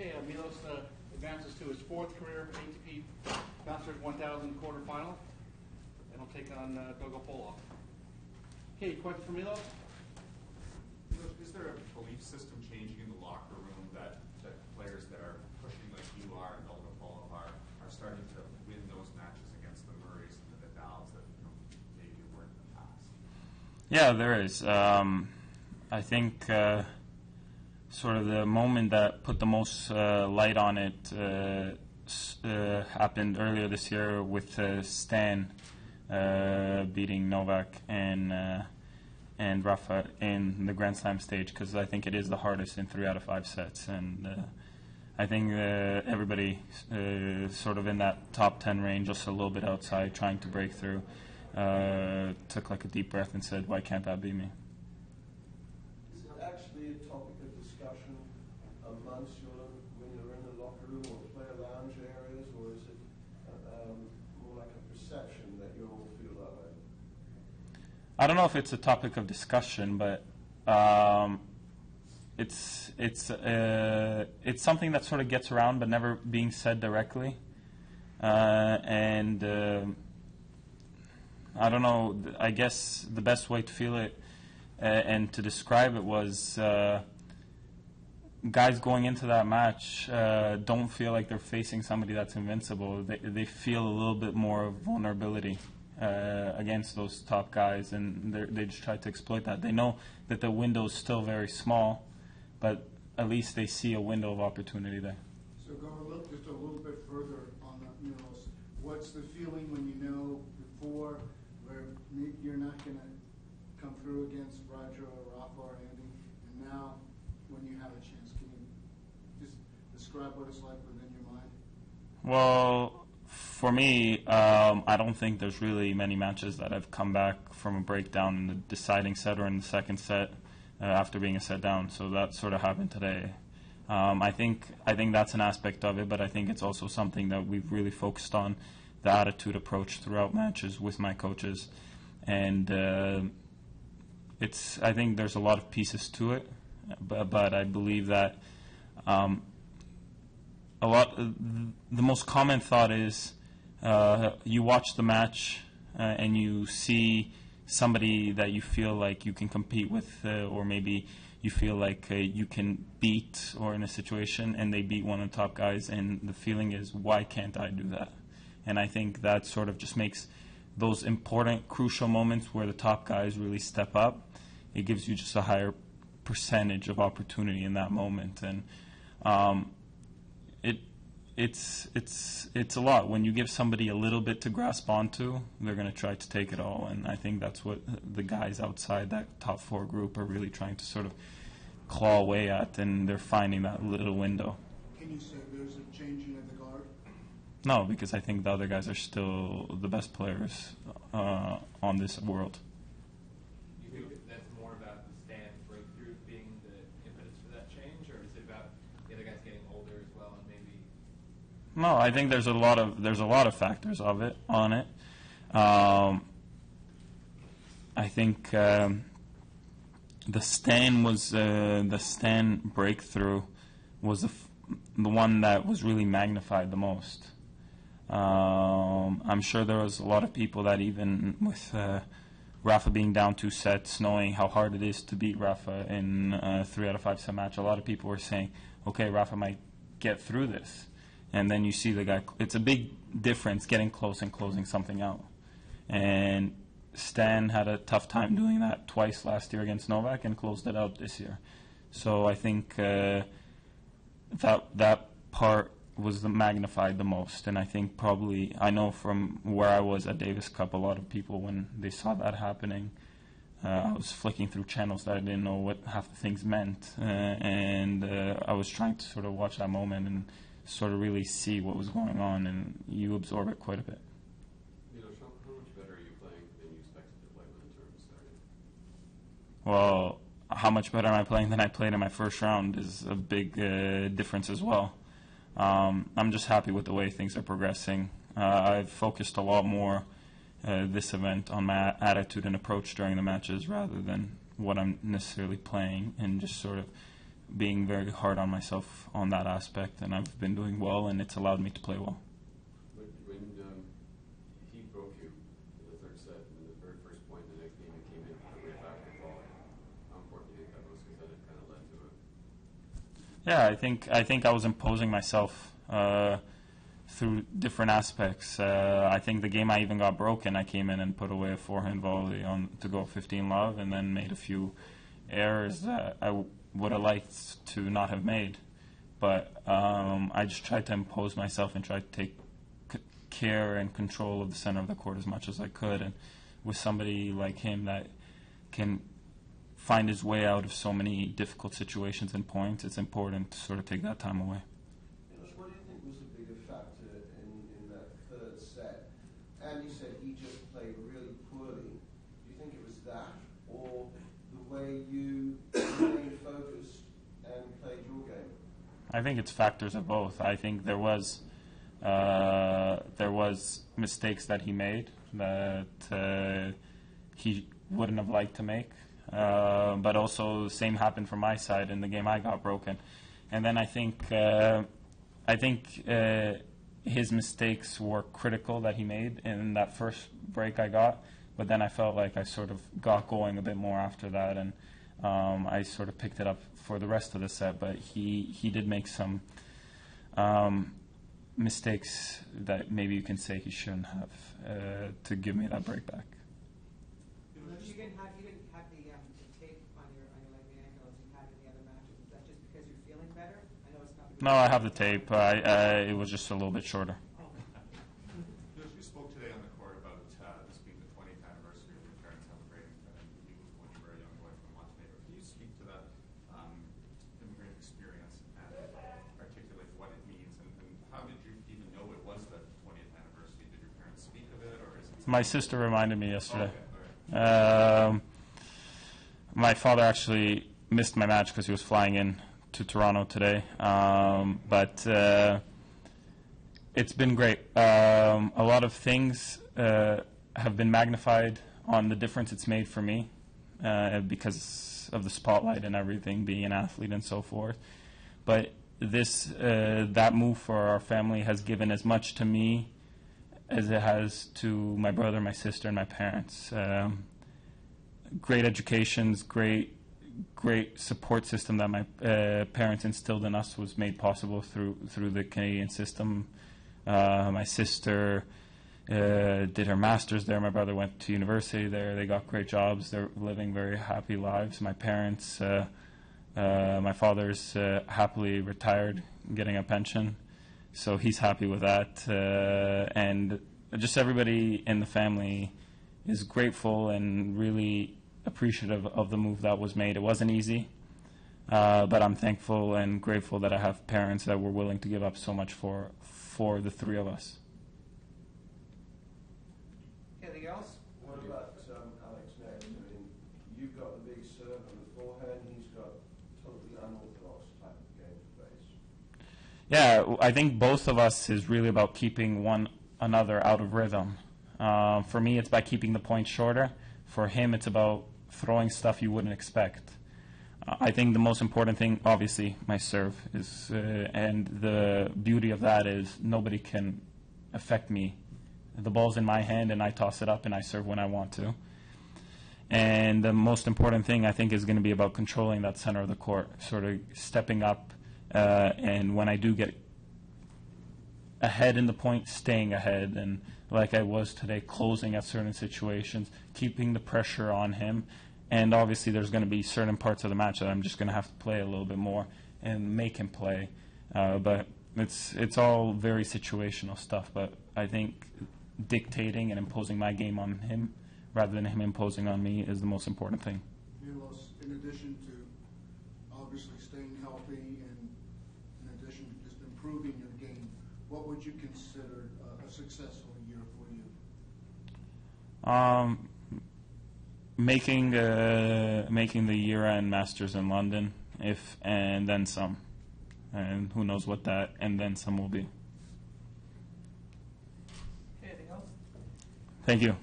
Okay, Milos advances to his fourth career ATP Masters 1000 quarterfinal, and he'll take on Dogo Polov. Okay, question for Milos? Is there a belief system changing in the locker room that players that are pushing like you are and Dogo Polov are starting to win those matches against the Murrays and the Nadals that maybe weren't in the past? Yeah, there is. I think sort of the moment that put the most light on it happened earlier this year with Stan beating Novak and Rafa in the Grand Slam stage, because I think it is the hardest in 3 out of 5 sets, and I think everybody sort of in that top 10 range, just a little bit outside, trying to break through, took like a deep breath and said, "Why can't that be me?" Is it actually a topic of discussion amongst when you're in the locker room or player lounge areas, or is it more like a perception that you all feel that way? I don't know if it's a topic of discussion, but it's something that sort of gets around but never being said directly, and I don't know. I guess the best way to feel it and to describe it was guys going into that match don't feel like they're facing somebody that's invincible. They feel a little bit more vulnerability against those top guys, and they just try to exploit that. They know that the window is still very small, but at least they see a window of opportunity there. So go just a little bit further on that, Milos. What's the feeling when you know before where you're not going to come through against Roger or Rafa or Andy, and now when you have a chance, can you just describe what it's like within your mind? Well, for me, I don't think there's really many matches that have come back from a breakdown in the deciding set or in the second set after being a set down. So that sort of happened today. I think that's an aspect of it, but I think it's also something that we've really focused on, the attitude approach throughout matches with my coaches, and I think there's a lot of pieces to it, but I believe that the most common thought is you watch the match and you see somebody that you feel like you can compete with, or maybe you feel like you can beat, or in a situation and they beat one of the top guys, and the feeling is, why can't I do that? And I think that sort of just makes those important, crucial moments where the top guys really step up, it gives you just a higher percentage of opportunity in that moment. And it's a lot. When you give somebody a little bit to grasp onto, they're going to try to take it all. And I think that's what the guys outside that top 4 group are really trying to sort of claw away at, and they're finding that little window. Can you say there's a changing of the guard? No, because I think the other guys are still the best players on this world. Do you think that's more about the Stan breakthrough being the impetus for that change, or is it about the other guys getting older as well, and maybe? No, I think there's a lot of factors on it. I think the Stan breakthrough was the one that was really magnified the most. I'm sure there was a lot of people that, even with Rafa being down 2 sets, knowing how hard it is to beat Rafa in a 3 out of 5 set match, a lot of people were saying, okay, Rafa might get through this. And then you see the guy, it's a big difference getting close and closing something out. And Stan had a tough time doing that twice last year against Novak and closed it out this year. So I think that part was magnified the most, and I think probably, I know from where I was at Davis Cup, a lot of people, when they saw that happening, I was flicking through channels that I didn't know what half the things meant, and I was trying to sort of watch that moment and sort of really see what was going on, and you absorb it quite a bit. How much better are you playing than you expected to play when the tournament started? Well, how much better am I playing than I played in my first round is a big difference as well. I'm just happy with the way things are progressing. I've focused a lot more this event on my attitude and approach during the matches rather than what I'm necessarily playing, and just sort of being very hard on myself on that aspect, and I've been doing well, and it's allowed me to play well. When he broke you in the third set, in the very first point in the next game, you came in the way back and fall. How important do you think that was? Because that had kind of led to it. Yeah, I think I was imposing myself through different aspects. I think the game I even got broken, I came in and put away a forehand volley on to go 15 love, and then made a few errors that I would have liked to not have made. But I just tried to impose myself and try to take care and control of the center of the court as much as I could. And with somebody like him that can find his way out of so many difficult situations and points, it's important to sort of take that time away. Milos, what do you think was the bigger factor in that third set? Andy said he just played really poorly. Do you think it was that, or the way you remained focused and played your game? I think it's factors of both. I think there was mistakes that he made that he wouldn't have liked to make, but also the same happened from my side in the game I got broken. And then I think his mistakes were critical that he made in that first break I got, but then I felt like I sort of got going a bit more after that, and I sort of picked it up for the rest of the set. But he did make some mistakes that maybe you can say he shouldn't have to give me that break back. You didn't have the tape on your leg and ankle as you had in the other matches. Is that just because you're feeling better? I know it's not. No, I have the tape. It was just a little bit shorter. You spoke today on the court about this being the 20th anniversary of your parents celebrating you when you were a young boy from Montenegro. Can you speak to that immigrant experience and articulate what it means? And how did you even know it was the 20th anniversary? Did your parents speak of it, or is it? My sister reminded me yesterday. Okay. My father actually missed my match because he was flying in to Toronto today, but it's been great. A lot of things have been magnified on the difference it's made for me because of the spotlight and everything, being an athlete and so forth. But that move for our family has given as much to me as it has to my brother, my sister, and my parents. Great educations, great support system that my parents instilled in us was made possible through the Canadian system. My sister did her master's there. My brother went to university there. They got great jobs. They're living very happy lives. My parents, my father's happily retired, getting a pension, so he's happy with that. And just everybody in the family is grateful and really appreciative of the move that was made. It wasn't easy, but I'm thankful and grateful that I have parents that were willing to give up so much for the three of us. Anything else? What about Alex next? I mean, you've got the big serve on the forehand. He's got totally unorthodox type of game to face. Yeah, I think both of us is really about keeping one another out of rhythm. For me, it's by keeping the points shorter. For him, it's about throwing stuff you wouldn't expect. I think the most important thing, obviously, my serve is, and the beauty of that is nobody can affect me. The ball's in my hand, and I toss it up, and I serve when I want to. And the most important thing, I think, is going to be about controlling that center of the court, sort of stepping up, and when I do get ahead in the point, staying ahead, and like I was today, closing at certain situations, keeping the pressure on him. And obviously there's going to be certain parts of the match that I'm just going to have to play a little bit more and make him play. But it's all very situational stuff. But I think dictating and imposing my game on him rather than him imposing on me is the most important thing. Milos, in addition to obviously staying healthy and in addition to just improving your game, what would you consider a successful year for you? Making the year-end Masters in London, and then some, and who knows what that and then some will be. Anything else? Thank you.